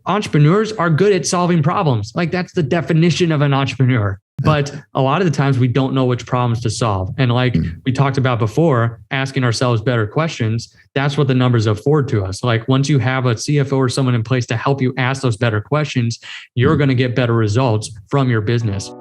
entrepreneurs are good at solving problems. Like that's the definition of an entrepreneur. But a lot of the times we don't know which problems to solve. And like we talked about before, asking ourselves better questions, that's what the numbers afford to us. Like once you have a CFO or someone in place to help you ask those better questions, you're going to get better results from your business.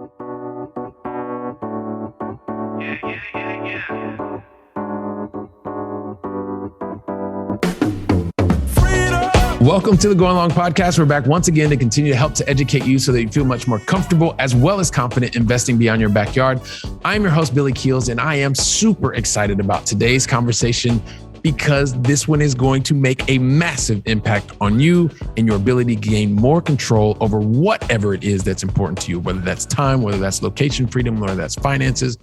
Welcome to the Going Long Podcast. We're back once again to continue to help to educate you so that you feel much more comfortable as well as confident investing beyond your backyard. I'm your host, Billy Keels, and I am super excited about today's conversation because this one is going to make a massive impact on you and your ability to gain more control over whatever it is that's important to you, whether that's time, whether that's location freedom, whether that's finances.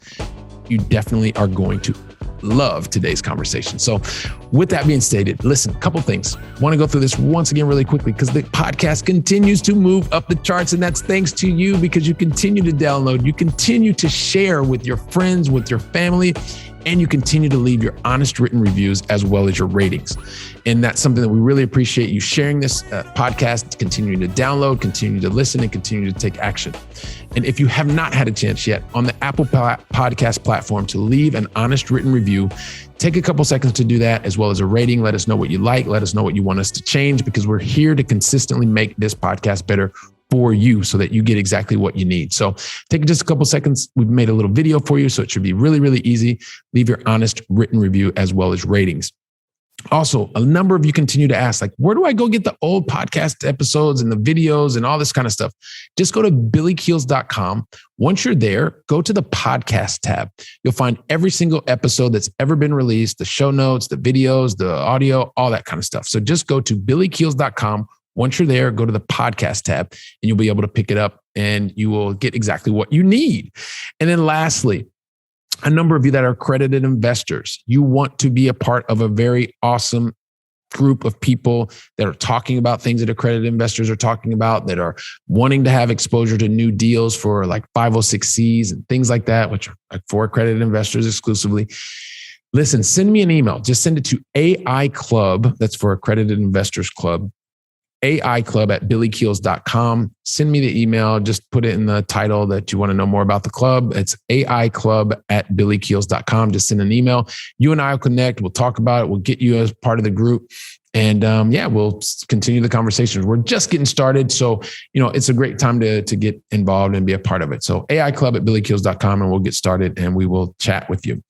You definitely are going to love today's conversation. So with that being stated, listen, a couple things. I want to go through this once again really quickly because the podcast continues to move up the charts, and that's thanks to you because you continue to download, you continue to share with your friends, with your family, and you continue to leave your honest written reviews as well as your ratings. And that's something that we really appreciate you sharing this podcast, continuing to download, continue to listen, and continue to take action. And if you have not had a chance yet on the Apple Podcast platform to leave an honest written review, take a couple seconds to do that, as well as a rating. Let us know what you like. Let us know what you want us to change, because we're here to consistently make this podcast better for you so that you get exactly what you need. So take just a couple seconds. We've made a little video for you, so it should be really, really easy. Leave your honest written review as well as ratings. Also, a number of you continue to ask, like, where do I go get the old podcast episodes and the videos and all this kind of stuff? Just go to billykeels.com. Once you're there, go to the podcast tab. You'll find every single episode that's ever been released, the show notes, the videos, the audio, all that kind of stuff. So just go to billykeels.com. Once you're there, go to the podcast tab and you'll be able to pick it up and you will get exactly what you need. And then lastly, a number of you that are accredited investors, you want to be a part of a very awesome group of people that are talking about things that accredited investors are talking about, that are wanting to have exposure to new deals for like 506Cs and things like that, which are like for accredited investors exclusively. Listen, send me an email. Just send it to AI Club. That's for Accredited Investors Club. AIClub@billykeels.com. Send me the email. Just put it in the title that you want to know more about the club. It's AIClub@billykeels.com. Just send an email. You and I will connect. We'll talk about it. We'll get you as part of the group. And we'll continue the conversations. We're just getting started. So, it's a great time to get involved and be a part of it. So AIClub@billykeels.com, and we'll get started and we will chat with you.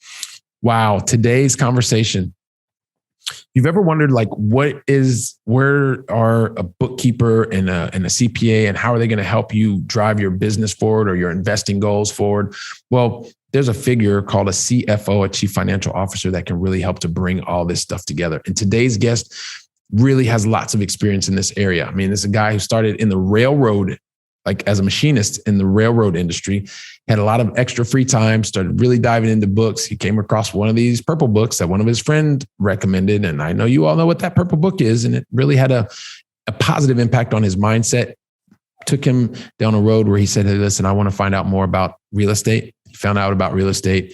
Wow. Today's conversation. You've ever wondered, like, where are a bookkeeper and a CPA, and how are they going to help you drive your business forward or your investing goals forward? Well, there's a figure called a CFO, a Chief Financial Officer, that can really help to bring all this stuff together. And today's guest really has lots of experience in this area. I mean, this is a guy who started in the railroad, like as a machinist in the railroad industry, had a lot of extra free time, started really diving into books. He came across one of these purple books that one of his friends recommended. And I know you all know what that purple book is. And it really had a positive impact on his mindset. Took him down a road where he said, hey, listen, I want to find out more about real estate. He found out about real estate.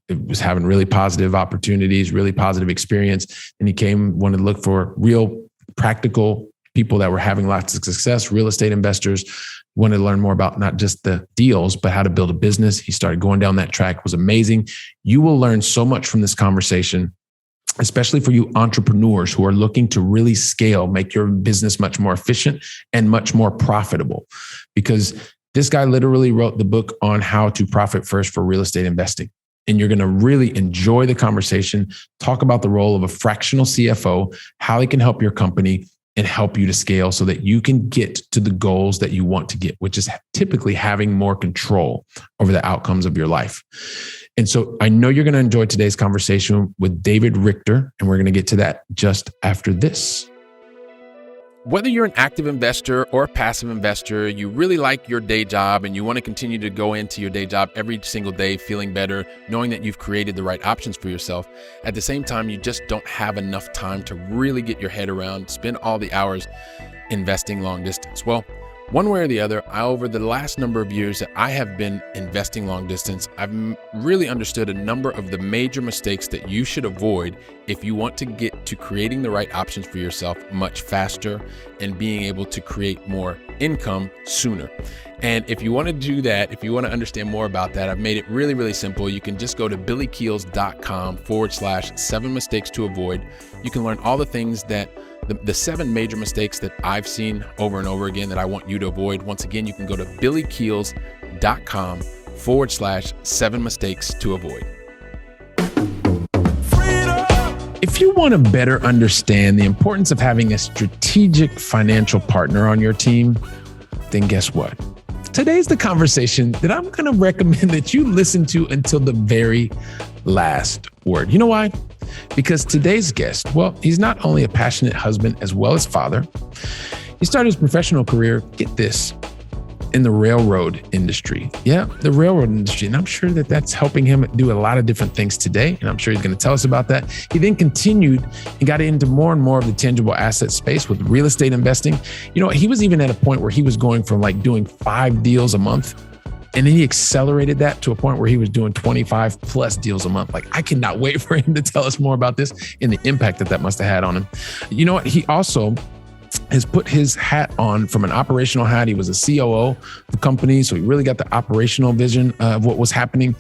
It was having really positive opportunities, really positive experience. And he wanted to look for real practical people that were having lots of success, real estate investors. Wanted to learn more about not just the deals, but how to build a business. He started going down that track. It was amazing. You will learn so much from this conversation, especially for you entrepreneurs who are looking to really scale, make your business much more efficient and much more profitable. Because this guy literally wrote the book on how to profit first for real estate investing. And you're going to really enjoy the conversation, talk about the role of a fractional CFO, how he can help your company and help you to scale so that you can get to the goals that you want to get, which is typically having more control over the outcomes of your life. And so I know you're going to enjoy today's conversation with David Richter, and we're going to get to that just after this. Whether you're an active investor or a passive investor, you really like your day job and you want to continue to go into your day job every single day feeling better, knowing that you've created the right options for yourself. At the same time, you just don't have enough time to really get your head around, spend all the hours investing long distance. Well, One way or the other, over the last number of years that I have been investing long distance, I've really understood a number of the major mistakes that you should avoid if you want to get to creating the right options for yourself much faster and being able to create more income sooner. And if you want to do that, if you want to understand more about that, I've made it really, really simple. You can just go to billykeels.com/7 mistakes to avoid. You can learn all the things that the 7 major mistakes that I've seen over and over again that I want you to avoid. Once again, you can go to billykeels.com/7 mistakes to avoid. If you want to better understand the importance of having a strategic financial partner on your team, then guess what? Today's the conversation that I'm going to recommend that you listen to until the very last word. You know why? Because today's guest, well, he's not only a passionate husband as well as father. He started his professional career, get this, in the railroad industry. Yeah, the railroad industry. And I'm sure that that's helping him do a lot of different things today. And I'm sure he's going to tell us about that. He then continued and got into more and more of the tangible asset space with real estate investing. You know, he was even at a point where he was going from like doing 5 deals a month. And then he accelerated that to a point where he was doing 25 plus deals a month. Like, I cannot wait for him to tell us more about this and the impact that must have had on him. You know what? He also has put his hat on from an operational hat. He was a C.O.O. of the company. So he really got the operational vision of what was happening.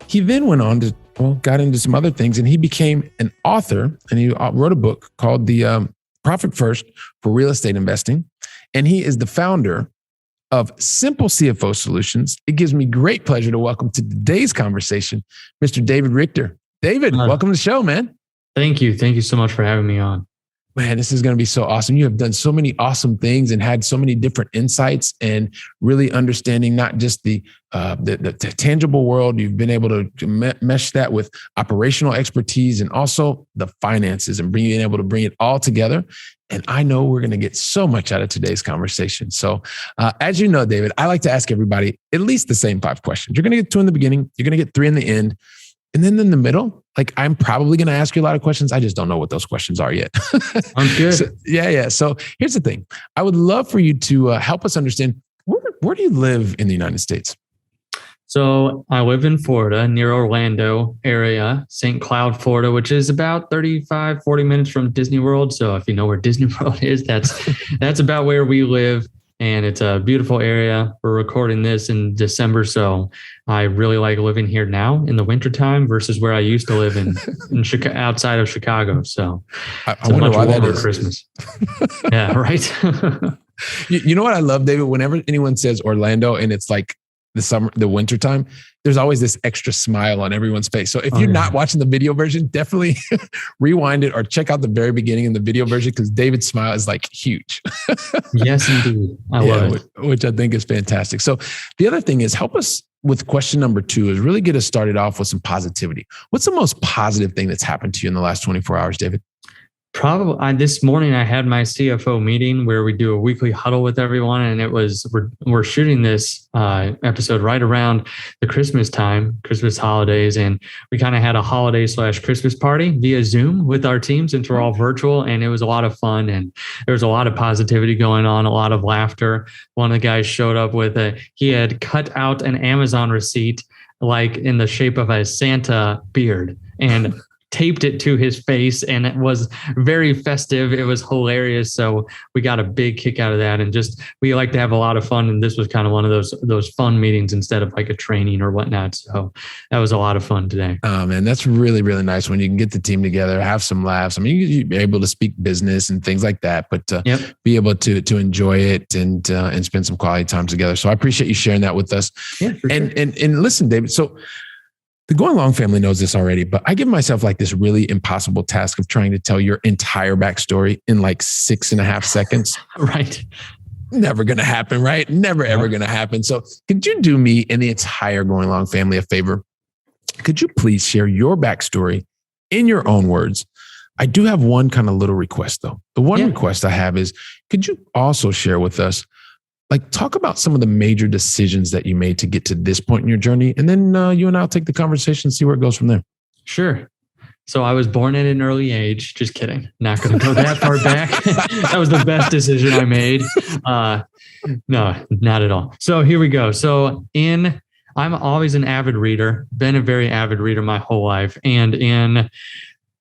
He then went on to, got into some other things, and he became an author, and he wrote a book called The Profit First for Real Estate Investing. And he is the founder of Simple C.F.O. Solutions. It gives me great pleasure to welcome to today's conversation, Mr. David Richter. David, welcome to the show, man. Thank you. Thank you so much for having me on. Man, this is going to be so awesome. You have done so many awesome things and had so many different insights and really understanding not just the tangible world. You've been able to mesh that with operational expertise and also the finances and being able to bring it all together. And I know we're going to get so much out of today's conversation. So as you know, David, I like to ask everybody at least the same 5 questions. You're going to get 2 in the beginning. You're going to get 3 in the end. And then in the middle, like, I'm probably going to ask you a lot of questions. I just don't know what those questions are yet. I'm good. Yeah. So here's the thing. I would love for you to help us understand, where do you live in the United States? So I live in Florida, near Orlando area, St. Cloud, Florida, which is about 35, 40 minutes from Disney World. So if you know where Disney World is, that's about where we live. And it's a beautiful area. We're recording this in December. So I really like living here now in the wintertime versus where I used to live in Chicago, outside of Chicago. So I wonder why that is. Christmas. Yeah, right. You know what I love, David? Whenever anyone says Orlando and it's like the wintertime, there's always this extra smile on everyone's face. So if you're not watching the video version, definitely rewind it or check out the very beginning in the video version, because David's smile is like huge. Yes, indeed. I love it. Which I think is fantastic. So the other thing is, help us with question number 2 is really get us started off with some positivity. What's the most positive thing that's happened to you in the last 24 hours, David? Probably this morning I had my C.F.O. meeting where we do a weekly huddle with everyone, and it was we're shooting this episode right around the Christmas holidays, and we kind of had a holiday / Christmas party via Zoom with our team since we're all virtual, and it was a lot of fun, and there was a lot of positivity going on, a lot of laughter. One of the guys showed up with he had cut out an Amazon receipt like in the shape of a Santa beard and taped it to his face, and it was very festive. It was hilarious. So we got a big kick out of that, and just, we like to have a lot of fun. And this was kind of one of those fun meetings instead of like a training or whatnot. So that was a lot of fun today. Oh man, that's really, really nice when you can get the team together, have some laughs. I mean, you're able to speak business and things like that, but be able to enjoy it and spend some quality time together. So I appreciate you sharing that with us. Yeah, for sure. And listen, David, so the Going Long family knows this already, but I give myself like this really impossible task of trying to tell your entire backstory in like 6.5 seconds. Right. Never going to happen, right? Never, ever going to happen. So could you do me and the entire Going Long family a favor? Could you please share your backstory in your own words? I do have one kind of little request though. The one request I have is, could you also share with us, like, talk about some of the major decisions that you made to get to this point in your journey. And then you and I'll take the conversation and see where it goes from there. Sure. So I was born at an early age. Just kidding. Not going to go that far back. That was the best decision I made. No, not at all. So here we go. I'm always an avid reader, been a very avid reader my whole life. And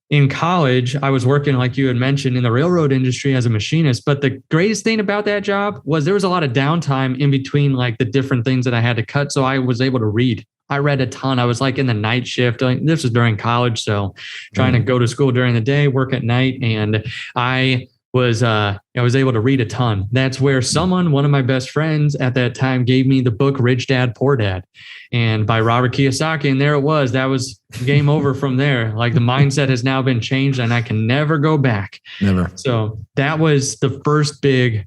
in college, I was working, like you had mentioned, in the railroad industry as a machinist. But the greatest thing about that job was there was a lot of downtime in between like the different things that I had to cut. So I was able to read. I read a ton. I was like in the night shift. This was during college. So trying to go to school during the day, work at night. And I was able to read a ton. That's where one of my best friends at that time gave me the book Rich Dad, Poor Dad, and by Robert Kiyosaki. And there it was. That was game over from there. Like the mindset has now been changed and I can never go back. Never. So that was the first big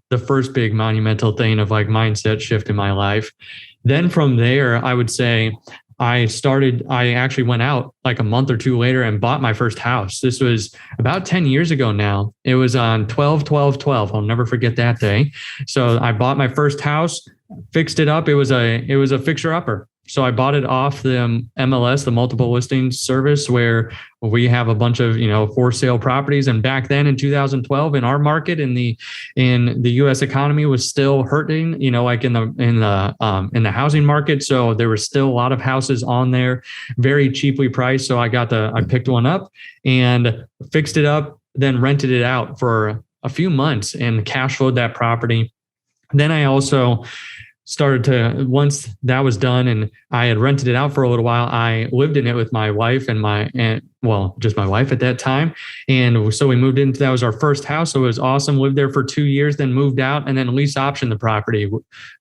monumental thing of like mindset shift in my life. Then from there, I would say I actually went out like a month or two later and bought my first house. This was about 10 years ago now. It was on 12/12/12. I'll never forget that day. So I bought my first house, fixed it up. It was a fixer upper. So I bought it off the MLS, the multiple listings service, where we have a bunch of, for sale properties. And back then in 2012, in our market, in the U.S. economy was still hurting, like in the housing market. So there were still a lot of houses on there, very cheaply priced. So I picked one up and fixed it up, then rented it out for a few months and cash flowed that property. Then I also once that was done and I had rented it out for a little while, I lived in it with my wife just my wife at that time. And so we moved into, that was our first house. So it was awesome. Lived there for 2 years, then moved out and then lease option the property,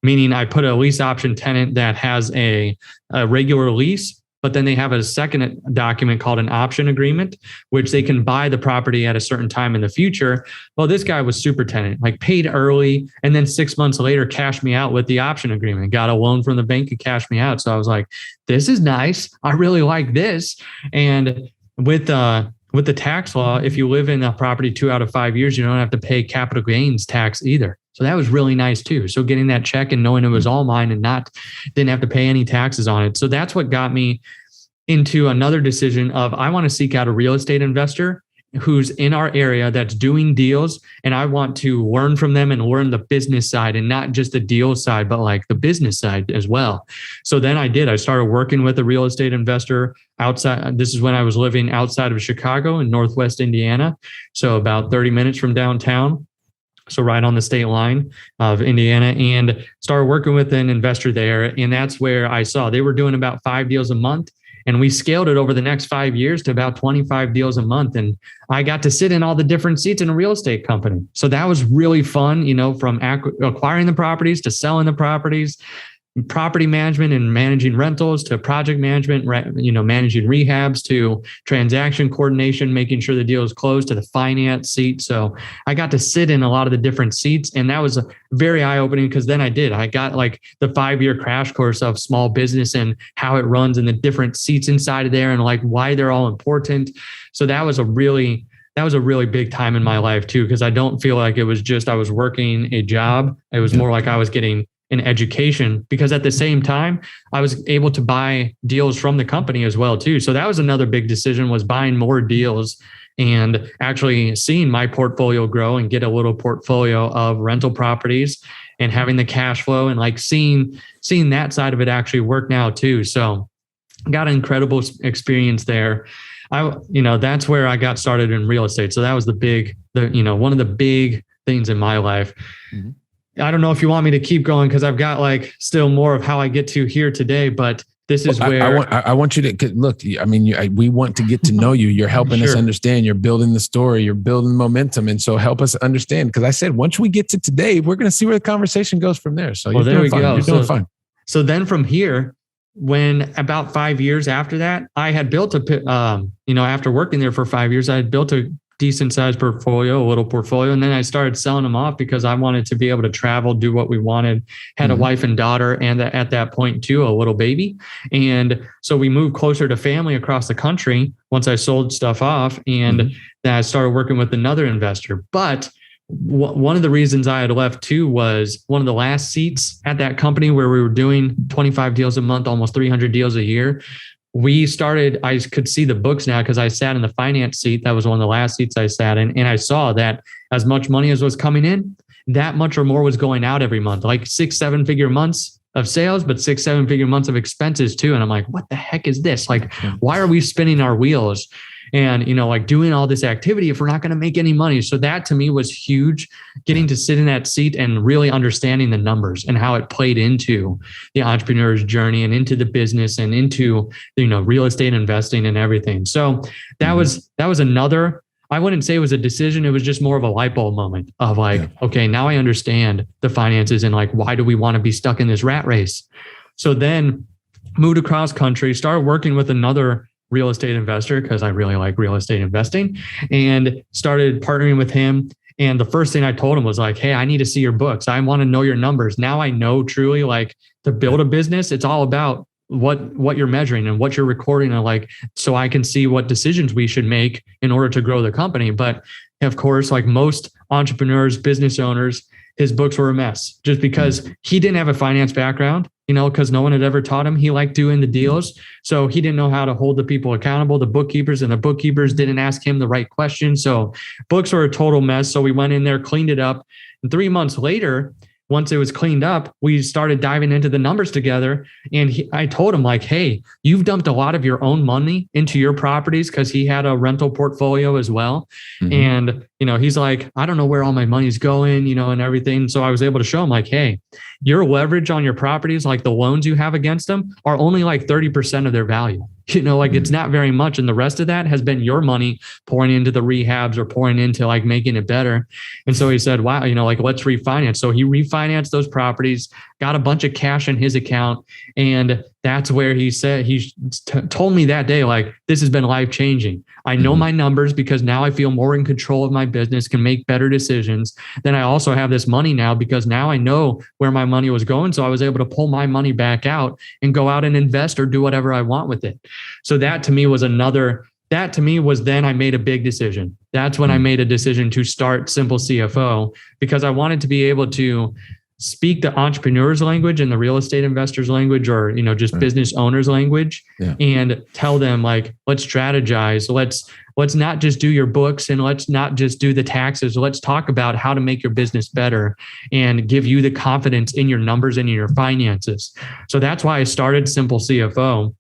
meaning I put a lease option tenant that has a regular lease, but then they have a second document called an option agreement, which they can buy the property at a certain time in the future. Well, this guy was super tenant, like paid early, and then 6 months later cashed me out with the option agreement, got a loan from the bank and cashed me out. So I was like, this is nice. I really like this. And with the tax law, if you live in a property 2 out of 5 years, you don't have to pay capital gains tax either. So that was really nice too. So getting that check and knowing it was all mine and didn't have to pay any taxes on it. So that's what got me into another decision of I want to seek out a real estate investor who's in our area that's doing deals. And I want to learn from them and learn the business side and not just the deal side, but like the business side as well. So then I started working with a real estate investor outside. This is when I was living outside of Chicago in Northwest Indiana. So about 30 minutes from downtown. So right on the state line of Indiana, and started working with an investor there. And that's where I saw they were doing about 5 deals a month. And we scaled it over the next 5 years to about 25 deals a month. And I got to sit in all the different seats in a real estate company. So that was really fun, from acquiring the properties to selling the properties, property management and managing rentals to project management, managing rehabs to transaction coordination, making sure the deal is closed to the finance seat. So I got to sit in a lot of the different seats, and that was very eye-opening because then I got like the 5-year crash course of small business and how it runs and the different seats inside of there and like why they're all important. So that was a really big time in my life too, because I don't feel like it was just I was working a job. It was more like I was getting an education, because at the same time, I was able to buy deals from the company as well too. So that was another big decision, was buying more deals and actually seeing my portfolio grow and get a little portfolio of rental properties and having the cash flow and like seeing that side of it actually work now too. So got an incredible experience there. That's where I got started in real estate. So that was one of the big things in my life. Mm-hmm. I don't know if you want me to keep going because I've got like still more of how I get to here today, but this is where I want you to look. I mean, we want to get to know you. You're helping us understand. You're building the story. You're building momentum, and so help us understand. Because I said once we get to today, we're going to see where the conversation goes from there. So you're doing fine. You're doing fine. So then from here, when about 5 years after that, I had built after working there for 5 years, I had built a decent sized portfolio, a little portfolio. And then I started selling them off because I wanted to be able to travel, do what we wanted, had a wife and daughter, and at that point too, a little baby. And so we moved closer to family across the country once I sold stuff off. And then I started working with another investor. But one of the reasons I had left too was one of the last seats at that company where we were doing 25 deals a month, almost 300 deals a year. I could see the books now because I sat in the finance seat. That was one of the last seats I sat in. And I saw that as much money as was coming in, that much or more was going out every month, like 6-7 figure months of sales, but 6-7 figure months of expenses too. And I'm like, what the heck is this? Like, why are we spinning our wheels and, like doing all this activity if we're not going to make any money? So that to me was huge, getting to sit in that seat and really understanding the numbers and how it played into the entrepreneur's journey and into the business and into, real estate investing and everything. So that was another, I wouldn't say it was a decision. It was just more of a light bulb moment of like, okay, now I understand the finances and like, why do we want to be stuck in this rat race? So then moved across country, started working with another real estate investor because I really like real estate investing, and started partnering with him. And the first thing I told him was like, hey, I need to see your books. I want to know your numbers. Now I know truly, like, to build a business, it's all about what you're measuring and what you're recording, and like, so I can see what decisions we should make in order to grow the company. But of course, like most entrepreneurs, business owners, his books were a mess just because he didn't have a finance background, because no one had ever taught him. He liked doing the deals. So he didn't know how to hold the people accountable, the bookkeepers, and the bookkeepers didn't ask him the right questions. So books were a total mess. So we went in there, cleaned it up. And 3 months later, once it was cleaned up, we started diving into the numbers together. And I told him like, hey, you've dumped a lot of your own money into your properties, because he had a rental portfolio as well. And, he's like, I don't know where all my money's going, and everything. So I was able to show him like, hey, your leverage on your properties, like the loans you have against them, are only like 30% of their value. It's not very much. And the rest of that has been your money pouring into the rehabs or pouring into like making it better. And so he said, wow, like, let's refinance. So he refinanced those properties, got a bunch of cash in his account. And that's where he said, told me that day, like, this has been life changing. I know my numbers because now I feel more in control of my business, can make better decisions. Then I also have this money now because now I know where my money was going. So I was able to pull my money back out and go out and invest or do whatever I want with it. So that to me was then I made a big decision. That's when I made a decision to start Simple C.F.O, because I wanted to be able to speak the entrepreneur's language and the real estate investor's language, or, just business owner's language, and tell them like, let's strategize. Let's not just do your books and let's not just do the taxes. Let's talk about how to make your business better and give you the confidence in your numbers and in your finances. So that's why I started Simple C.F.O.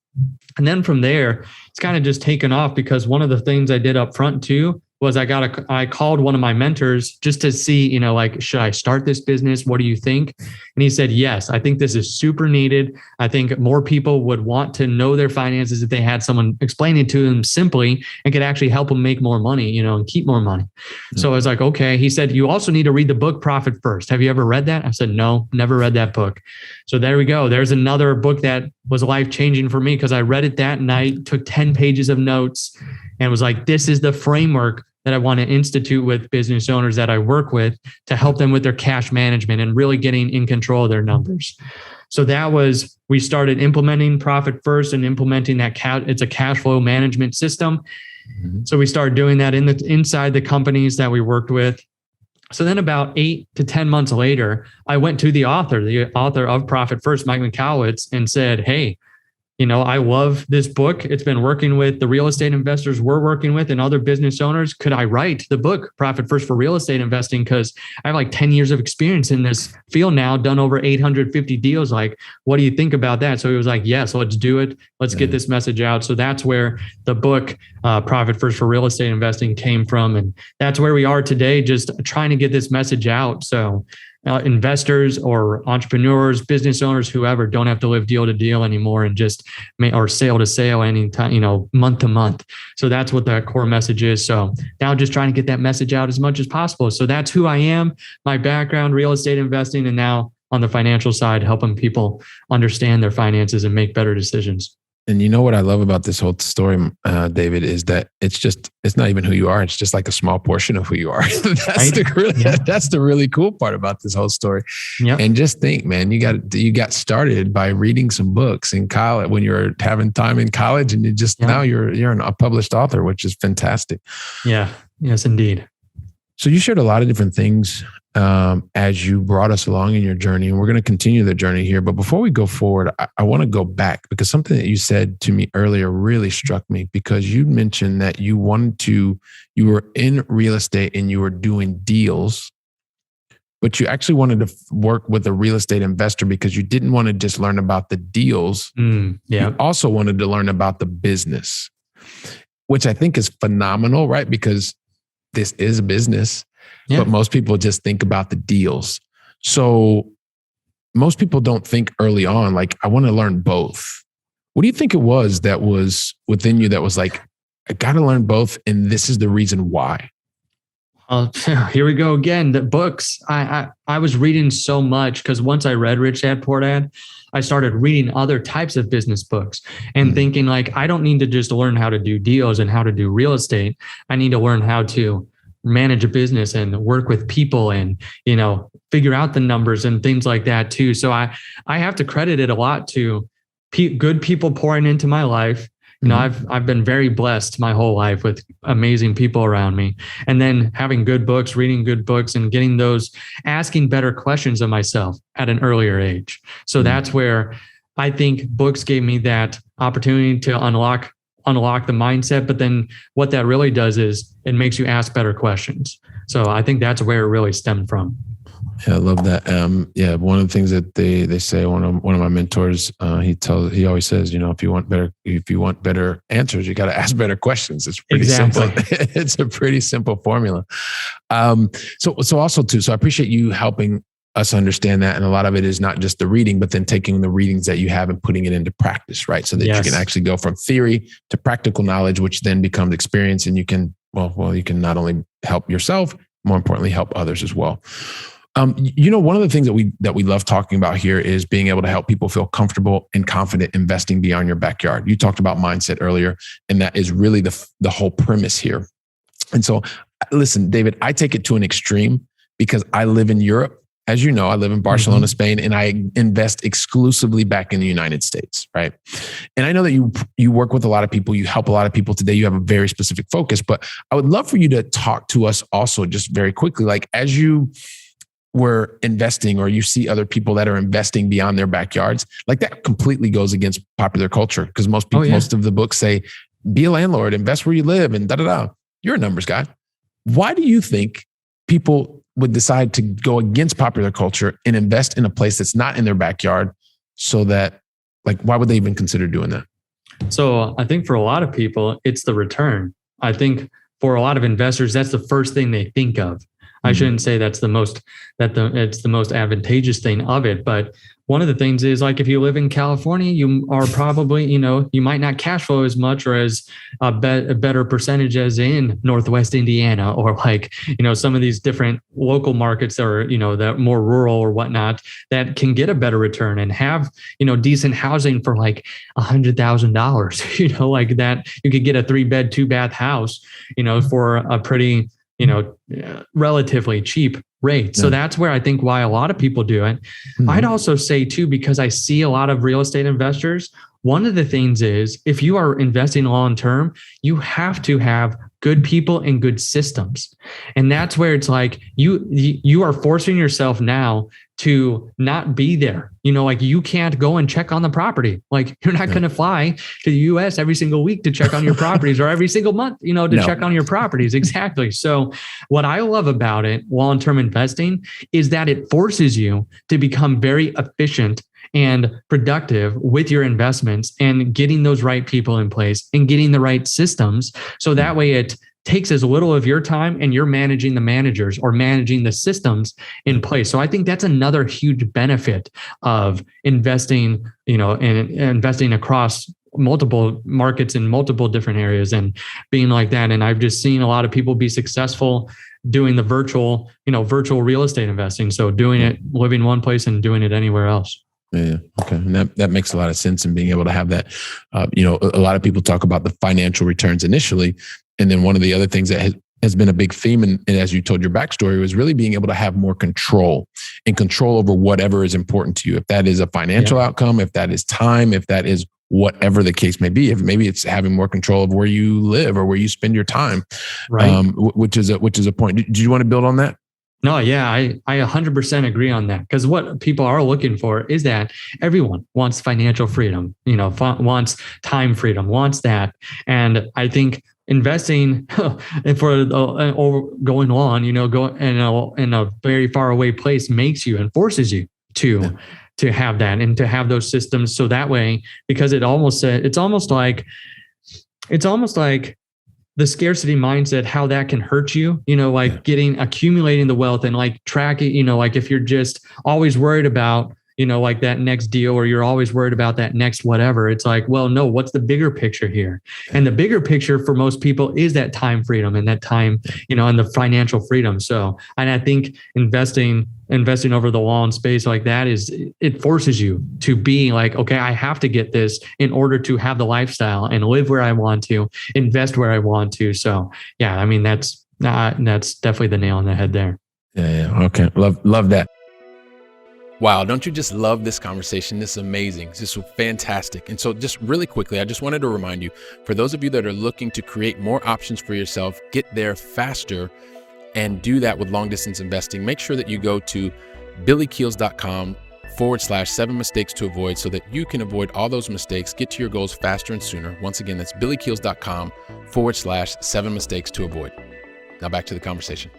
And then from there, it's kind of just taken off, because one of the things I did up front too was I called one of my mentors just to see, like, should I start this business? What do you think? And he said, yes, I think this is super needed. I think more people would want to know their finances if they had someone explain it to them simply and could actually help them make more money, and keep more money. So I was like, okay. He said, you also need to read the book Profit First. Have you ever read that? I said, no, never read that book. So there we go. There's another book that was life-changing for me, because I read it that night, took 10 pages of notes, and was like, this is the framework that I want to institute with business owners that I work with to help them with their cash management and really getting in control of their numbers. So we started implementing Profit First and implementing that it's a cash flow management system. So we started doing that inside the companies that we worked with. So then about 8 to 10 months later, I went to the author of Profit First, Mike Mikowicz, and said, hey, I love this book. It's been working with the real estate investors we're working with and other business owners. Could I write the book Profit First for real estate investing? Because I have like 10 years of experience in this field now, done over 850 deals. Like, what do you think about that? So he was like, yes, let's do it. Let's get this message out. So that's where the book Profit First for real estate investing came from. And that's where we are today, just trying to get this message out. So investors or entrepreneurs, business owners, whoever, don't have to live deal to deal anymore and just or sale to sale anytime, month to month. So that's what the core message is. So now just trying to get that message out as much as possible. So that's who I am, my background, real estate investing, and now on the financial side, helping people understand their finances and make better decisions. And you know what I love about this whole story, David, is that it's not even who you are. It's just like a small portion of who you are. That's the really cool part about this whole story. Yep. And just think, man, you got started by reading some books in college when you were having time in college, and now you're a published author, which is fantastic. Yeah. Yes, indeed. So you shared a lot of different things as you brought us along in your journey, and we're going to continue the journey here. But before we go forward, I want to go back because something that you said to me earlier really struck me, because you mentioned that you were in real estate and you were doing deals, but you actually wanted to work with a real estate investor because you didn't want to just learn about the deals. You also wanted to learn about the business, which I think is phenomenal, right? Because this is a business, but most people just think about the deals. So most people don't think early on, like, I want to learn both. What do you think it was that was within you that was like, I got to learn both, and this is the reason why? Here we go again. The books. I was reading so much because once I read Rich Dad Poor Dad, I started reading other types of business books and thinking like, I don't need to just learn how to do deals and how to do real estate. I need to learn how to manage a business and work with people and, figure out the numbers and things like that too. So I have to credit it a lot to good people pouring into my life. I've been very blessed my whole life with amazing people around me. And then having good books, reading good books, and getting those, asking better questions of myself at an earlier age. So that's where I think books gave me that opportunity to unlock the mindset. But then what that really does is it makes you ask better questions. So I think that's where it really stemmed from. Yeah, I love that. One of the things that they say, one of my mentors, he always says, if you want better answers, you got to ask better questions. It's pretty simple. It's a pretty simple formula. So also too, so I appreciate you helping us understand that. And a lot of it is not just the reading, but then taking the readings that you have and putting it into practice, right? So that you can actually go from theory to practical knowledge, which then becomes experience. And you can not only help yourself, more importantly, help others as well. One of the things that we love talking about here is being able to help people feel comfortable and confident investing beyond your backyard. You talked about mindset earlier, and that is really the whole premise here. And so, listen, David, I take it to an extreme because I live in Europe. As you know, I live in Barcelona, Spain, and I invest exclusively back in the United States, right? And I know that you work with a lot of people, you help a lot of people today, you have a very specific focus, but I would love for you to talk to us also just very quickly, like as you were investing or you see other people that are investing beyond their backyards, like that completely goes against popular culture because most people, most of the books say, be a landlord, invest where you live and da-da-da. You're a numbers guy. Why do you think people would decide to go against popular culture and invest in a place that's not in their backyard so that, why would they even consider doing that? So I think for a lot of people, it's the return. I think for a lot of investors, that's the first thing they think of. I shouldn't say it's the most advantageous thing of it, but one of the things is like if you live in California, you are probably, you might not cash flow as much or as a better percentage as in Northwest Indiana or some of these different local markets that are, that more rural or whatnot that can get a better return and have, decent housing for like $100,000, like that you could get a 3-bed, 2-bath house, for a pretty, relatively cheap rate. So that's where I think why a lot of people do it. I'd also say too, because I see a lot of real estate investors, one of the things is if you are investing long-term, you have to have good people and good systems. And that's where it's like you are forcing yourself now to not be there. You can't go and check on the property. You're not going to fly to the US every single week to check on your properties or every single month, check on your properties. Exactly. So what I love about it, long-term investing, is that it forces you to become very efficient and productive with your investments and getting those right people in place and getting the right systems. So that way it takes as little of your time and you're managing the managers or managing the systems in place. So I think that's another huge benefit of investing, and investing across multiple markets in multiple different areas and being like that. And I've just seen a lot of people be successful doing the virtual real estate investing. So doing it, living one place and doing it anywhere else. Yeah. Okay. And that makes a lot of sense in being able to have that. A lot of people talk about the financial returns initially. And then one of the other things that has been a big theme. And as you told your backstory, was really being able to have more control over whatever is important to you. If that is a financial outcome, if that is time, if that is whatever the case may be, if maybe it's having more control of where you live or where you spend your time, right? Which is a point. Do you want to build on that? No, yeah, I 100% agree on that, because what people are looking for is that everyone wants financial freedom, wants time freedom, wants that. And I think investing for going on, go in a very far away place makes you and forces you to have that and to have those systems. So that way, because it's almost like the scarcity mindset, how that can hurt you, accumulating the wealth and like tracking, if you're just always worried about, like that next deal, or you're always worried about that next whatever. It's like, well, no, what's the bigger picture here? And the bigger picture for most people is that time freedom and that time, and the financial freedom. So, and I think investing over the long space like that it forces you to be like, okay, I have to get this in order to have the lifestyle and live where I want to, invest where I want to. So yeah, I mean, that's definitely the nail on the head there. Yeah. Okay. Love that. Wow, don't you just love this conversation? This is amazing. This is fantastic. And so just really quickly, I just wanted to remind you, for those of you that are looking to create more options for yourself, get there faster, and do that with long distance investing, make sure that you go to billykeels.com/7 mistakes to avoid, so that you can avoid all those mistakes, get to your goals faster and sooner. Once again, that's billykeels.com/7 mistakes to avoid. Now back to the conversation.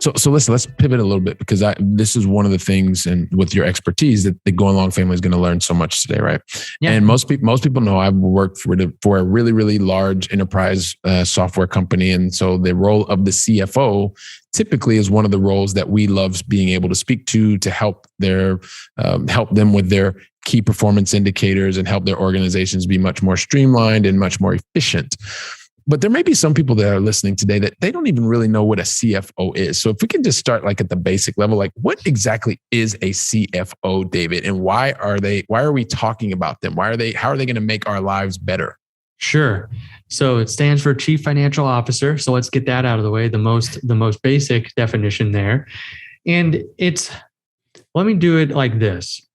So listen, let's pivot a little bit, because this is one of the things, and with your expertise, that the Going Long family is going to learn so much today, right? Yeah. And most people know I've worked for a really, really large enterprise software company, and so the role of the CFO typically is one of the roles that we love being able to speak to help them with their key performance indicators and help their organizations be much more streamlined and much more efficient. But there may be some people that are listening today that they don't even really know what a CFO is. So if we can just start like at the basic level, like what exactly is a CFO, David, and why are we talking about them? How are they going to make our lives better? Sure. So it stands for Chief Financial Officer. So let's get that out of the way, the most basic definition there. And let me do it like this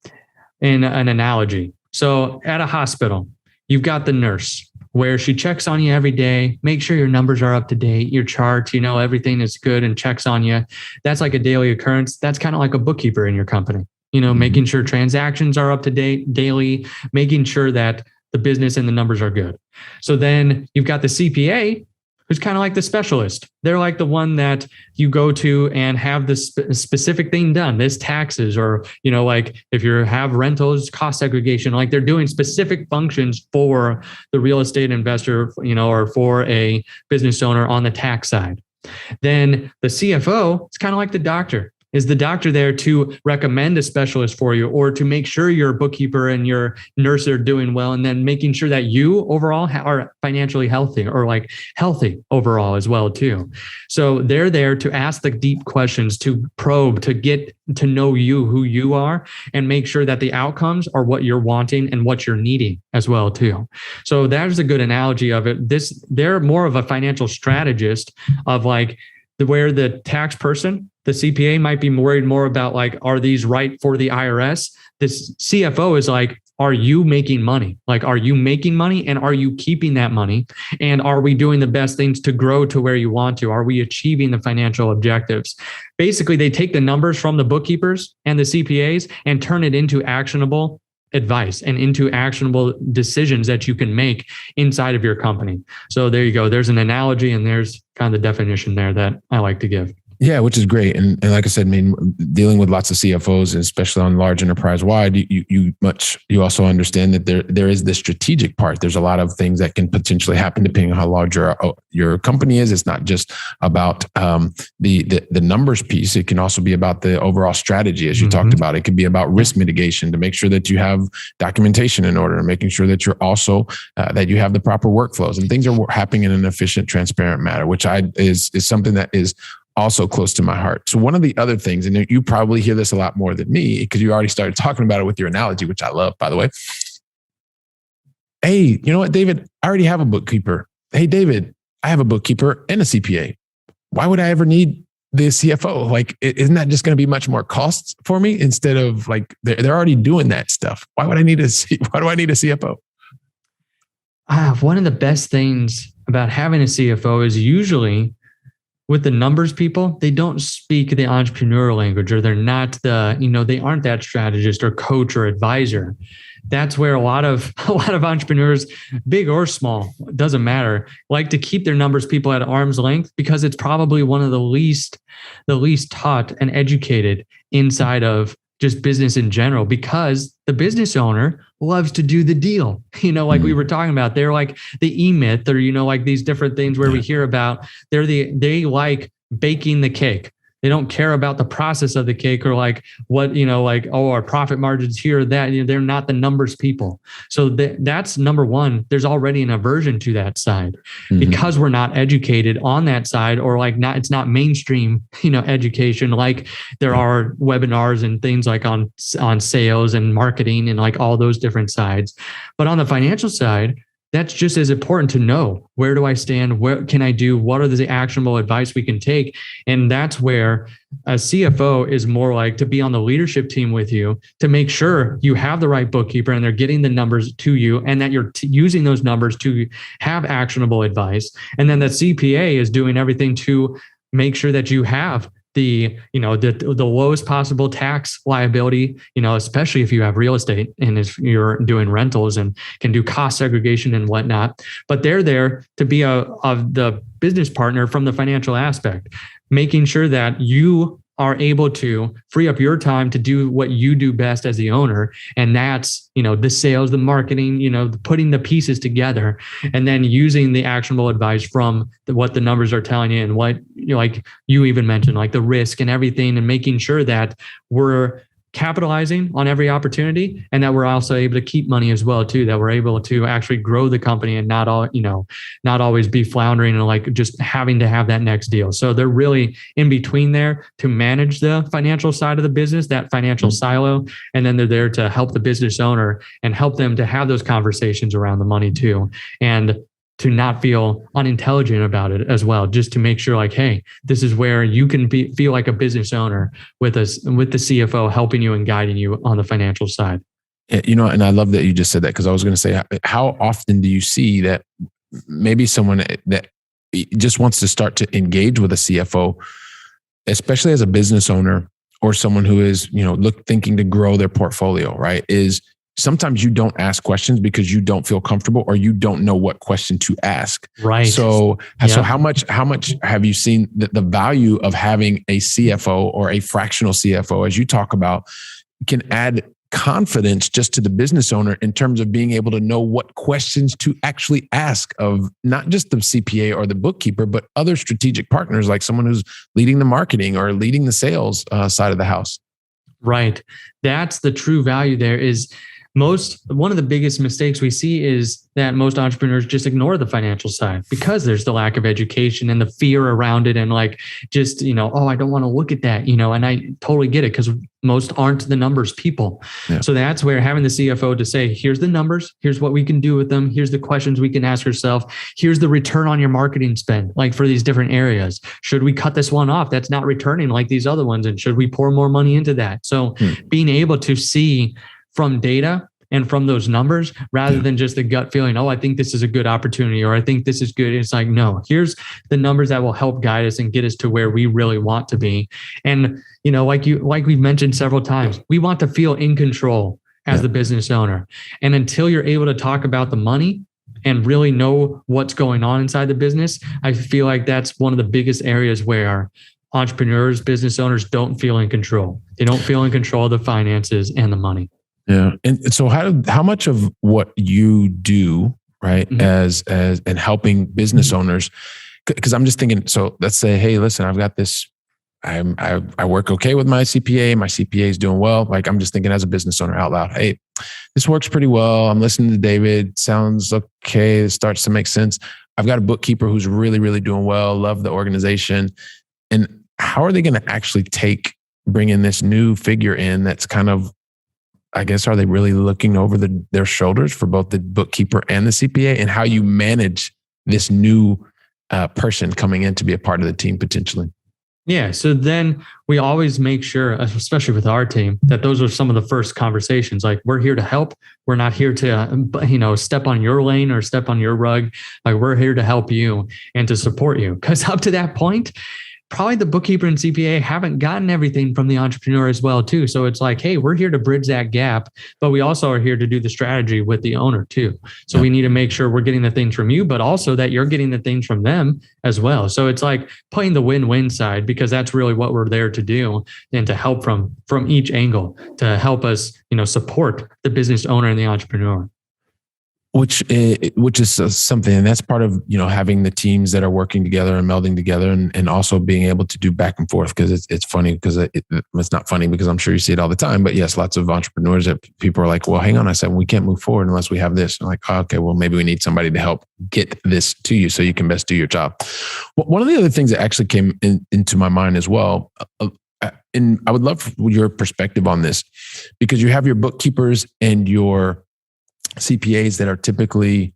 in an analogy. So at a hospital, you've got the nurse, where she checks on you every day, make sure your numbers are up to date, your charts, everything is good, and checks on you. That's like a daily occurrence. That's kind of like a bookkeeper in your company, making sure transactions are up to date daily, making sure that the business and the numbers are good. So then you've got the CPA, who's kind of like the specialist. They're like the one that you go to and have this specific thing done, this taxes, or, like if you have rentals, cost segregation, like they're doing specific functions for the real estate investor, or for a business owner on the tax side. Then the CFO is kind of like the doctor. Is the doctor there to recommend a specialist for you, or to make sure your bookkeeper and your nurse are doing well, and then making sure that you overall are financially healthy, or like healthy overall as well too. So they're there to ask the deep questions, to probe, to get to know you, who you are, and make sure that the outcomes are what you're wanting and what you're needing as well too. So that is a good analogy of it. They're more of a financial strategist of like where the tax person, the CPA, might be worried more about like, are these right for the IRS? This CFO is like, are you making money? Like, are you making money, and are you keeping that money? And are we doing the best things to grow to where you want to? Are we achieving the financial objectives? Basically, they take the numbers from the bookkeepers and the CPAs and turn it into actionable advice and into actionable decisions that you can make inside of your company. So there you go. There's an analogy, and there's kind of the definition there that I like to give. Yeah, which is great. And like I said, I mean, dealing with lots of CFOs, especially on large enterprise wide, you also understand that there is this strategic part. There's a lot of things that can potentially happen depending on how large your company is. It's not just about the numbers piece. It can also be about the overall strategy, as you talked about. It could be about risk mitigation, to make sure that you have documentation in order, and making sure that you're also that you have the proper workflows and things are happening in an efficient, transparent manner, which is something that is also close to my heart. So one of the other things, and you probably hear this a lot more than me, because you already started talking about it with your analogy, which I love, by the way. Hey, you know what, David? I already have a bookkeeper. Hey, David, I have a bookkeeper and a CPA. Why would I ever need the CFO? Like, isn't that just going to be much more costs for me instead of like, they're already doing that stuff. Why do I need a CFO? One of the best things about having a CFO is usually with the numbers people, they don't speak the entrepreneurial language, or they're not they aren't that strategist or coach or advisor. That's where a lot of entrepreneurs, big or small, doesn't matter, like to keep their numbers people at arm's length, because it's probably one of the least taught and educated inside of just business in general, because the business owner loves to do the deal. Like we were talking about, they're like the E-Myth, or, like these different things where we hear about, they like baking the cake. They don't care about the process of the cake, or like what, our profit margins here or that. They're not the numbers people. So that's number one. There's already an aversion to that side because we're not educated on that side, or like it's not mainstream, education. Like there are webinars and things like on sales and marketing and like all those different sides. But on the financial side, that's just as important to know, where do I stand? What can I do? What are the actionable advice we can take? And that's where a CFO is more like to be on the leadership team with you, to make sure you have the right bookkeeper and they're getting the numbers to you, and that you're using those numbers to have actionable advice. And then the CPA is doing everything to make sure that you have the lowest possible tax liability, especially if you have real estate and if you're doing rentals and can do cost segregation and whatnot. But they're there to be the business partner from the financial aspect, making sure that you are able to free up your time to do what you do best as the owner. And that's, the sales, the marketing, putting the pieces together, and then using the actionable advice from what the numbers are telling you, and what, like you even mentioned, like the risk and everything, and making sure that we're capitalizing on every opportunity, and that we're also able to keep money as well too, that we're able to actually grow the company and not always be floundering and like just having to have that next deal. So they're really in between there to manage the financial side of the business, that financial silo. And then they're there to help the business owner and help them to have those conversations around the money too. And to not feel unintelligent about it as well, just to make sure like, hey, this is where you can feel like a business owner with us, with the CFO helping you and guiding you on the financial side. And I love that you just said that, because I was going to say, how often do you see that maybe someone that just wants to start to engage with a CFO, especially as a business owner or someone who is, thinking to grow their portfolio, right? Is sometimes you don't ask questions because you don't feel comfortable, or you don't know what question to ask. Right. So how much have you seen the value of having a CFO or a fractional CFO, as you talk about, can add confidence just to the business owner in terms of being able to know what questions to actually ask of not just the CPA or the bookkeeper, but other strategic partners, like someone who's leading the marketing or leading the sales side of the house. Right. That's the true value there. Is one of the biggest mistakes we see is that most entrepreneurs just ignore the financial side because there's the lack of education and the fear around it. And like, just, I don't want to look at that, and I totally get it, because most aren't the numbers people. Yeah. So that's where having the CFO to say, here's the numbers, here's what we can do with them, here's the questions we can ask ourselves, here's the return on your marketing spend, like for these different areas. Should we cut this one off that's not returning like these other ones? And should we pour more money into that? So being able to see from data and from those numbers, rather than just the gut feeling, I think this is a good opportunity, or I think this is good. It's like, no, here's the numbers that will help guide us and get us to where we really want to be. And, like we've mentioned several times, we want to feel in control as the business owner. And until you're able to talk about the money and really know what's going on inside the business, I feel like that's one of the biggest areas where entrepreneurs, business owners don't feel in control. They don't feel in control of the finances and the money. Yeah. And so how much of what you do, right, as and helping business owners, because I'm just thinking, so let's say, hey, listen, I've got this, I work okay with my CPA. My CPA is doing well. Like, I'm just thinking as a business owner out loud, hey, this works pretty well. I'm listening to David. Sounds okay. It starts to make sense. I've got a bookkeeper who's really, really doing well. Love the organization. And how are they going to actually bring in this new figure in that's kind of, I guess, are they really looking over their shoulders for both the bookkeeper and the CPA, and how you manage this new person coming in to be a part of the team potentially? Yeah. So then we always make sure, especially with our team, that those are some of the first conversations. Like, we're here to help. We're not here to, step on your lane or step on your rug. Like, we're here to help you and to support you. Because up to that point, probably the bookkeeper and CPA haven't gotten everything from the entrepreneur as well too. So it's like, hey, we're here to bridge that gap, but we also are here to do the strategy with the owner too. So we need to make sure we're getting the things from you, but also that you're getting the things from them as well. So it's like playing the win-win side, because that's really what we're there to do, and to help from each angle to help us, support the business owner and the entrepreneur. Which is something, and that's part of, having the teams that are working together and melding together, and also being able to do back and forth. Because it's funny, because it's not funny, because I'm sure you see it all the time. But yes, lots of entrepreneurs that people are like, well, hang on, I said, we can't move forward unless we have this. And I'm like, oh, okay, well, maybe we need somebody to help get this to you so you can best do your job. One of the other things that actually came into my mind as well, and I would love your perspective on this, because you have your bookkeepers and your CPAs that are typically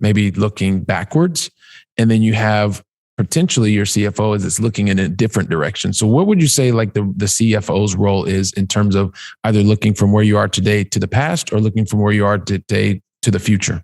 maybe looking backwards, and then you have potentially your CFO that's looking in a different direction. So what would you say like the CFO's role is in terms of either looking from where you are today to the past, or looking from where you are today to the future?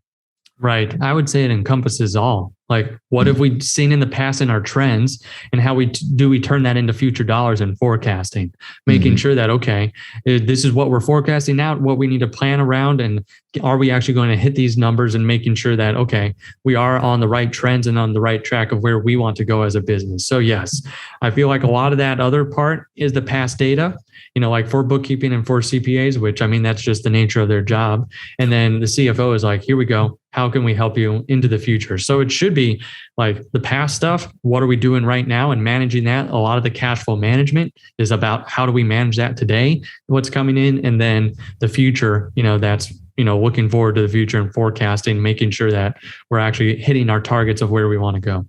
Right. I would say it encompasses all. Like, what have we seen in the past in our trends, and how we turn that into future dollars and forecasting, making sure that, okay, this is what we're forecasting out, what we need to plan around, and are we actually going to hit these numbers, and making sure that, okay, we are on the right trends and on the right track of where we want to go as a business. So yes, I feel like a lot of that other part is the past data, like for bookkeeping and for CPAs, which, I mean, that's just the nature of their job. And then the CFO is like, here we go. How can we help you into the future? So it should be like the past stuff. What are we doing right now, and managing that? A lot of the cash flow management is about how do we manage that today, what's coming in, and then the future, that's, looking forward to the future and forecasting, making sure that we're actually hitting our targets of where we want to go.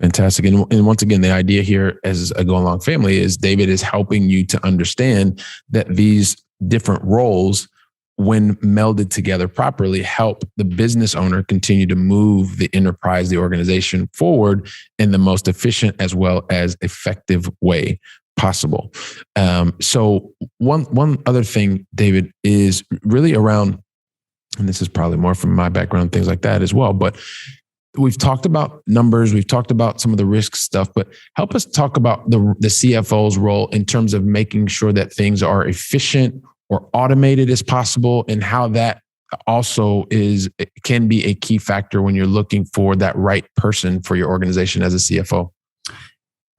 Fantastic. And once again, the idea here as a Go Along family is David is helping you to understand that these different roles, when melded together properly, help the business owner continue to move the enterprise, the organization forward in the most efficient as well as effective way possible. So one other thing, David, is really around, and this is probably more from my background, things like that as well, but we've talked about numbers, we've talked about some of the risk stuff, but help us talk about the CFO's role in terms of making sure that things are efficient or automated as possible, and how that also can be a key factor when you're looking for that right person for your organization as a CFO.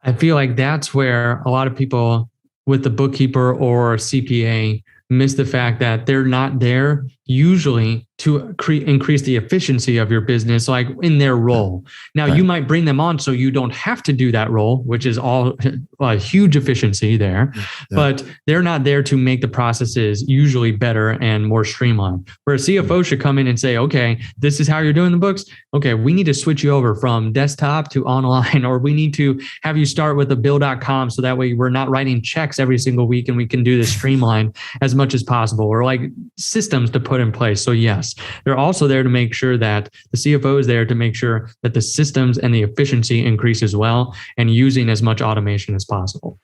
I feel like that's where a lot of people with the bookkeeper or CPA miss the fact that they're not there usually to increase the efficiency of your business, like in their role. Now, right. You might bring them on so you don't have to do that role, which is all a huge efficiency there, but they're not there to make the processes usually better and more streamlined. Where a CFO should come in and say, okay, this is how you're doing the books. Okay, we need to switch you over from desktop to online, or we need to have you start with a bill.com so that way we're not writing checks every single week, and we can do this streamlined as much as possible, or like systems to put in place. So yes, they're also there to make sure that the CFO is there to make sure that the systems and the efficiency increase as well, and using as much automation as possible.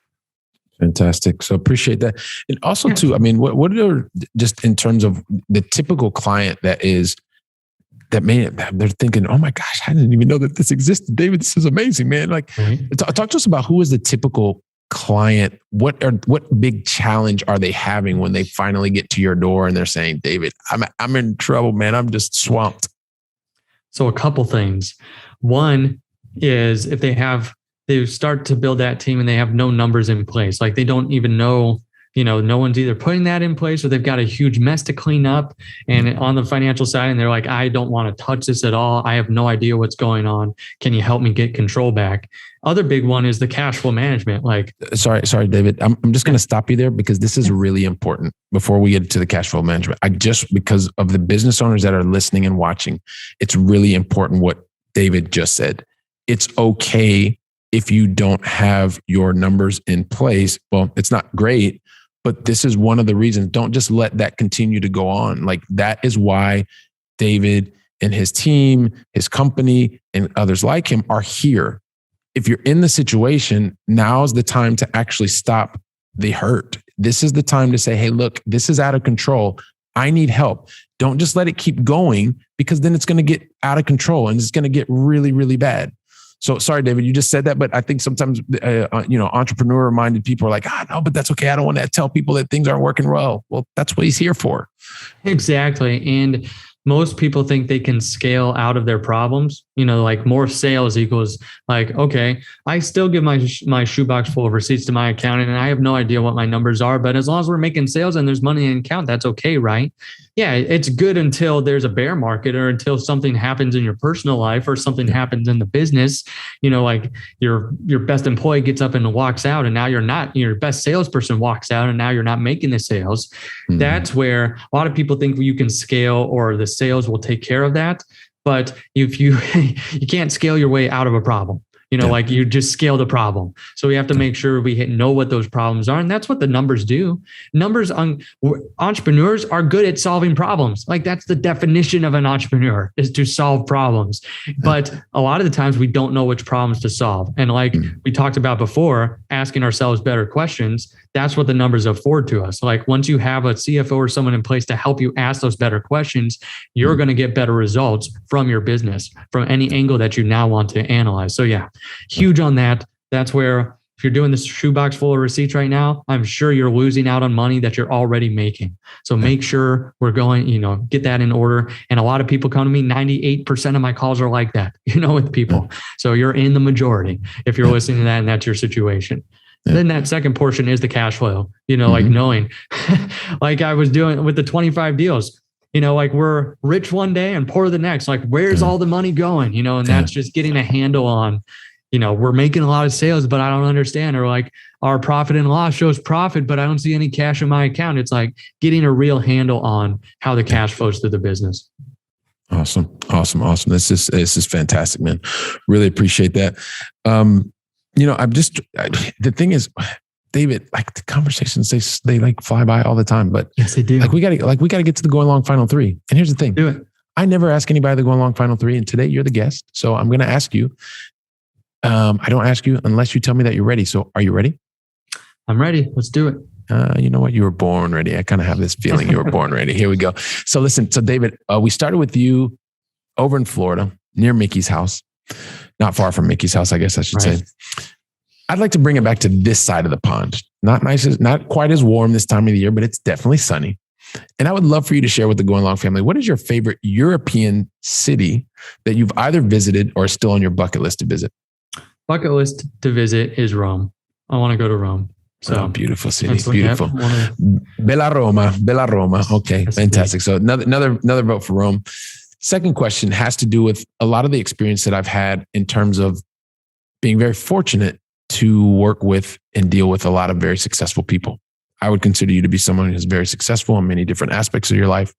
Fantastic. So appreciate that. And also too, I mean, what are, just in terms of the typical client they're thinking, oh my gosh, I didn't even know that this existed. David, this is amazing, man. Like, talk to us about who is the typical client. What big challenge are they having when they finally get to your door and they're saying, David, I'm in trouble, man. I'm just swamped. So a couple things. One is if they start to build that team and they have no numbers in place, like they don't even know, no one's either putting that in place, or they've got a huge mess to clean up and on the financial side, and they're like, I don't want to touch this at all. I have no idea what's going on. Can you help me get control back? Other big one is the cash flow management. Like, sorry, David, I'm just going to stop you there, because this is really important before we get to the cash flow management. Because of the business owners that are listening and watching, it's really important what David just said. It's okay if you don't have your numbers in place. Well, it's not great, but this is one of the reasons. Don't just let that continue to go on. Like, that is why David and his team, his company, and others like him are here. If you're in the situation, now's the time to actually stop the hurt. This is the time to say, hey, look, this is out of control. I need help. Don't just let it keep going, because then it's going to get out of control and it's going to get really, really bad. So sorry, David, you just said that, but I think sometimes, entrepreneur-minded people are like, no, but that's okay. I don't want to tell people that things aren't working well. Well, that's what he's here for. Exactly. And most people think they can scale out of their problems, like more sales equals like, okay, I still give my shoebox full of receipts to my accountant and I have no idea what my numbers are, but as long as we're making sales and there's money in account, that's okay, right? Yeah, it's good until there's a bear market or until something happens in your personal life or something happens in the business, like your best employee gets up and walks out and now you're not, your best salesperson walks out and now you're not making the sales. Mm-hmm. That's where a lot of people think you can scale or the sales will take care of that. But if you can't scale your way out of a problem, like you just scale the problem. So we have to make sure we know what those problems are. And that's what the numbers do. Entrepreneurs are good at solving problems. Like that's the definition of an entrepreneur, is to solve problems. But a lot of the times we don't know which problems to solve. And like we talked about before, asking ourselves better questions, that's what the numbers afford to us. Like once you have a CFO or someone in place to help you ask those better questions, you're going to get better results from your business, from any angle that you now want to analyze. So yeah, huge on that. That's where if you're doing this shoebox full of receipts right now, I'm sure you're losing out on money that you're already making. So make sure we're going, get that in order. And a lot of people come to me, 98% of my calls are like that, with people. So you're in the majority if you're listening to that and that's your situation. Yeah. Then that second portion is the cash flow, like knowing, like I was doing with the 25 deals, like we're rich one day and poor the next, like where's all the money going, and that's just getting a handle on, we're making a lot of sales, but I don't understand. Or like our profit and loss shows profit, but I don't see any cash in my account. It's like getting a real handle on how the cash flows through the business. Awesome. This is fantastic, man. Really appreciate that. The thing is, David, like the conversations, they like fly by all the time, but yes, they do. Like we got to get to the going long final three. And here's the thing. Do it. I never ask anybody the going long final three. And today you're the guest. So I'm going to ask you, I don't ask you unless you tell me that you're ready. So are you ready? I'm ready. Let's do it. You know what? You were born ready. I kind of have this feeling you were born ready. Here we go. So listen, David, we started with you over in Florida near Mickey's house. Not far from Mickey's house, I guess I should say. I'd like to bring it back to this side of the pond. Not quite as warm this time of the year, but it's definitely sunny. And I would love for you to share with the Going Long family, what is your favorite European city that you've either visited or is still on your bucket list to visit? Bucket list to visit is Rome. I want to go to Rome. So beautiful city. Beautiful. Bella Roma. Okay. That's fantastic. Great. So another vote for Rome. Second question has to do with a lot of the experience that I've had in terms of being very fortunate to work with and deal with a lot of very successful people. I would consider you to be someone who's very successful in many different aspects of your life.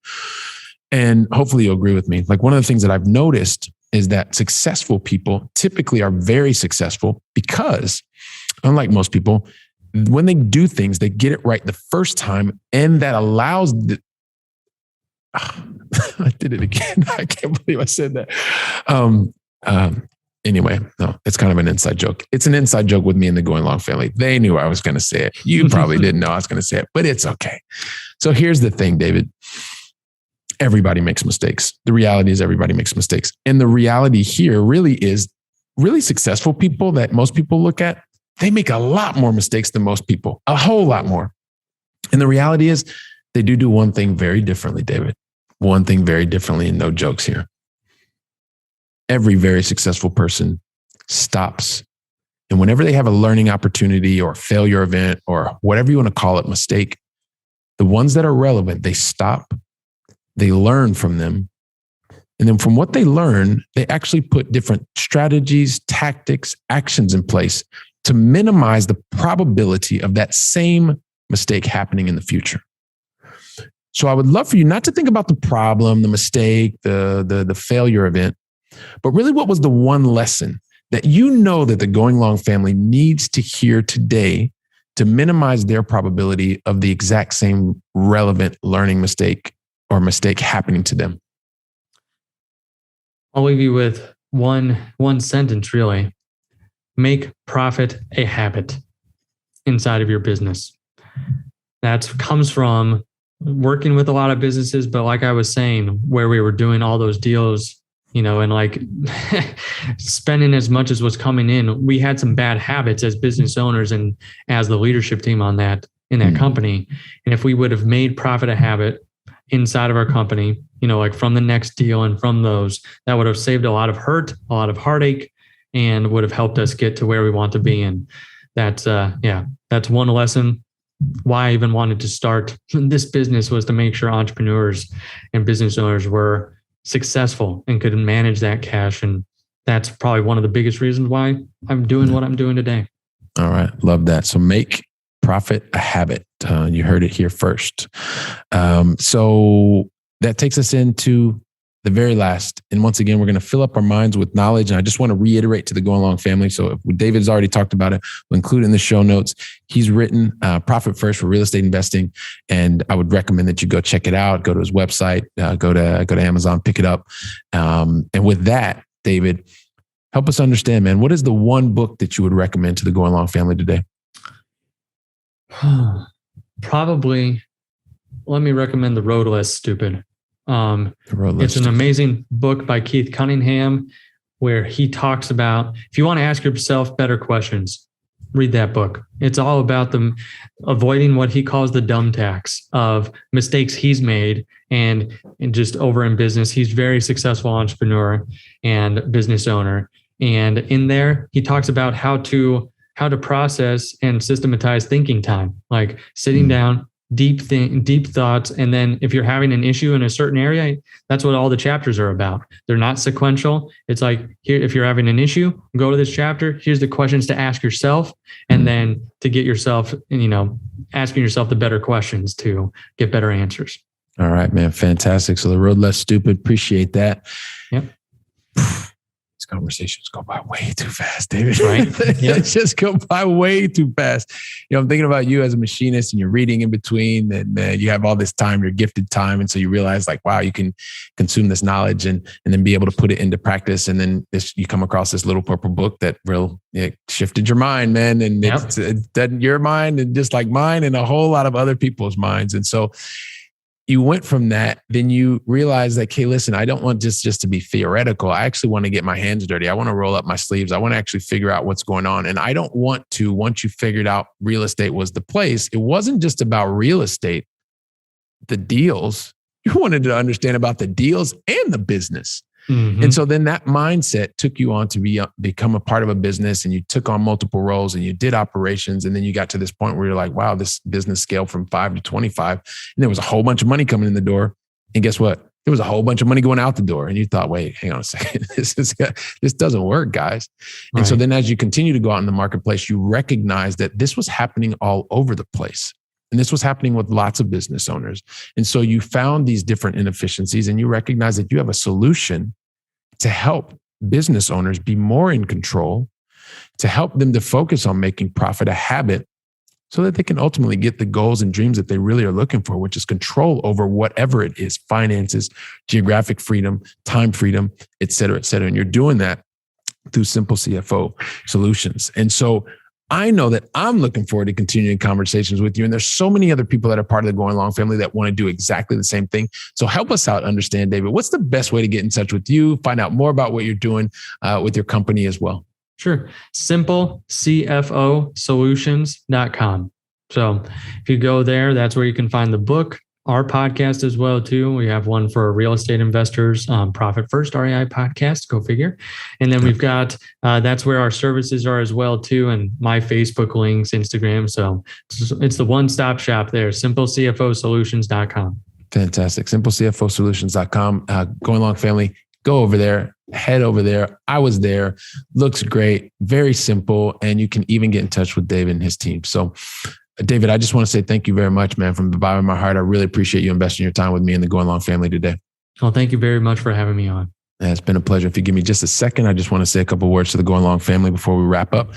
And hopefully you'll agree with me. Like one of the things that I've noticed is that successful people typically are very successful because, unlike most people, when they do things, they get it right the first time. And that allows I did it again. I can't believe I said that. Anyway, no, it's kind of an inside joke. It's an inside joke with me and the Going Long family. They knew I was going to say it. You probably didn't know I was going to say it, but it's okay. So here's the thing, David. Everybody makes mistakes. The reality is everybody makes mistakes. And the reality here really is really successful people that most people look at, they make a lot more mistakes than most people, a whole lot more. And the reality is they do one thing very differently, David. One thing very differently, and no jokes here. Every very successful person stops. And whenever they have a learning opportunity or a failure event or whatever you want to call it, mistake, the ones that are relevant, they stop, they learn from them. And then from what they learn, they actually put different strategies, tactics, actions in place to minimize the probability of that same mistake happening in the future. So I would love for you not to think about the problem, the mistake, the failure event, but really what was the one lesson that you know that the Going Long family needs to hear today to minimize their probability of the exact same relevant learning mistake or mistake happening to them? I'll leave you with one sentence, really. Make profit a habit inside of your business. That comes from working with a lot of businesses, but like I was saying, where we were doing all those deals, and like spending as much as was coming in, we had some bad habits as business owners and as the leadership team in that company. And if we would have made profit a habit inside of our company, like from the next deal and from those, that would have saved a lot of hurt, a lot of heartache, and would have helped us get to where we want to be. And that's one lesson. Why I even wanted to start this business was to make sure entrepreneurs and business owners were successful and could manage that cash. And that's probably one of the biggest reasons why I'm doing what I'm doing today. All right. Love that. So make profit a habit. You heard it here first. So that takes us into the very last. And once again, we're going to fill up our minds with knowledge. And I just want to reiterate to the Go Along family. So if David's already talked about it, we'll include it in the show notes. He's written Profit First for Real Estate Investing. And I would recommend that you go check it out. Go to his website, go to Amazon, pick it up. And with that, David, help us understand, man, what is the one book that you would recommend to the Go Along family today? Probably, let me recommend The Road Less Stupid. It's an amazing book by Keith Cunningham where he talks about, if you want to ask yourself better questions, read that book. It's all about them avoiding what he calls the dumb tax of mistakes he's made and just over in business. He's a very successful entrepreneur and business owner. And in there, he talks about how to process and systematize thinking time, like sitting down, deep thoughts. And then if you're having an issue in a certain area, that's what all the chapters are about. They're not sequential. It's like, here, if you're having an issue, go to this chapter. Here's the questions to ask yourself. And then to get yourself, asking yourself the better questions to get better answers. All right, man. Fantastic. So The Road Less Stupid. Appreciate that. Yep. Conversations go by way too fast, David. Right? Yep. They just go by way too fast. I'm thinking about you as a machinist and you're reading in between and you have all this time, your gifted time. And so you realize like, wow, you can consume this knowledge and then be able to put it into practice. And then you come across this little purple book that it shifted your mind, man. And it's your mind and just like mine and a whole lot of other people's minds. And so you went from that, then you realize like, hey, listen, I don't want just to be theoretical. I actually want to get my hands dirty. I want to roll up my sleeves. I want to actually figure out what's going on. And I don't want to, once you figured out real estate was the place, it wasn't just about real estate, the deals. You wanted to understand about the deals and the business. Mm-hmm. And so then that mindset took you on to become a part of a business and you took on multiple roles and you did operations. And then you got to this point where you're like, wow, this business scaled from 5 to 25. And there was a whole bunch of money coming in the door. And guess what? There was a whole bunch of money going out the door. And you thought, wait, hang on a second. This doesn't work, guys. And so then as you continue to go out in the marketplace, you recognize that this was happening all over the place. And this was happening with lots of business owners. And so you found these different inefficiencies and you recognize that you have a solution to help business owners be more in control, to help them to focus on making profit a habit so that they can ultimately get the goals and dreams that they really are looking for, which is control over whatever it is, finances, geographic freedom, time freedom, et cetera, et cetera. And you're doing that through Simple C.F.O solutions. And so I know that I'm looking forward to continuing conversations with you. And there's so many other people that are part of the Going Along family that want to do exactly the same thing. So help us out understand, David, what's the best way to get in touch with you, find out more about what you're doing with your company as well? Sure. simplecfosolutions.com. So if you go there, that's where you can find the book, our podcast as well, too. We have one for real estate investors, Profit First REI podcast, go figure. And then we've got, that's where our services are as well, too. And my Facebook links, Instagram. So it's the one-stop shop there, simplecfosolutions.com. Fantastic. Simplecfosolutions.com. Going Along family, go over there, head over there. I was there. Looks great. Very simple. And you can even get in touch with David and his team. So David, I just want to say thank you very much, man. From the bottom of my heart, I really appreciate you investing your time with me and the Going Along family today. Well, thank you very much for having me on. It's been a pleasure. If you give me just a second, I just want to say a couple of words to the Going Along family before we wrap up.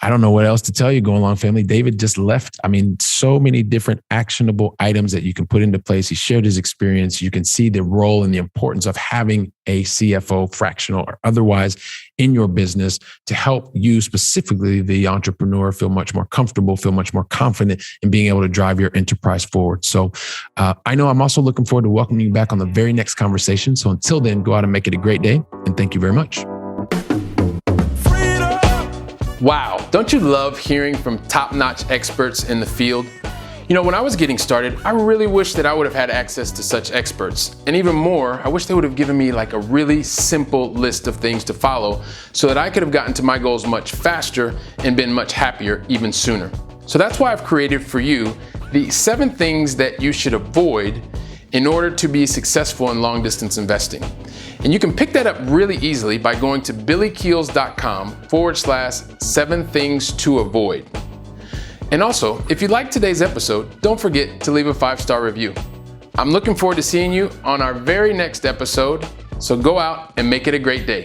I don't know what else to tell you, Going Long family. David just left. I mean, so many different actionable items that you can put into place. He shared his experience. You can see the role and the importance of having a CFO, fractional or otherwise, in your business to help you, specifically the entrepreneur, feel much more comfortable, feel much more confident in being able to drive your enterprise forward. So I know I'm also looking forward to welcoming you back on the very next conversation. So until then, go out and make it a great day. And thank you very much. Wow, don't you love hearing from top-notch experts in the field? You know, when I was getting started, I really wish that I would have had access to such experts. And even more, I wish they would have given me like a really simple list of things to follow so that I could have gotten to my goals much faster and been much happier even sooner. So that's why I've created for you the 7 things that you should avoid in order to be successful in long-distance investing. And you can pick that up really easily by going to billykeels.com/7 things to avoid. And also, if you liked today's episode, don't forget to leave a 5-star review. I'm looking forward to seeing you on our very next episode, so go out and make it a great day.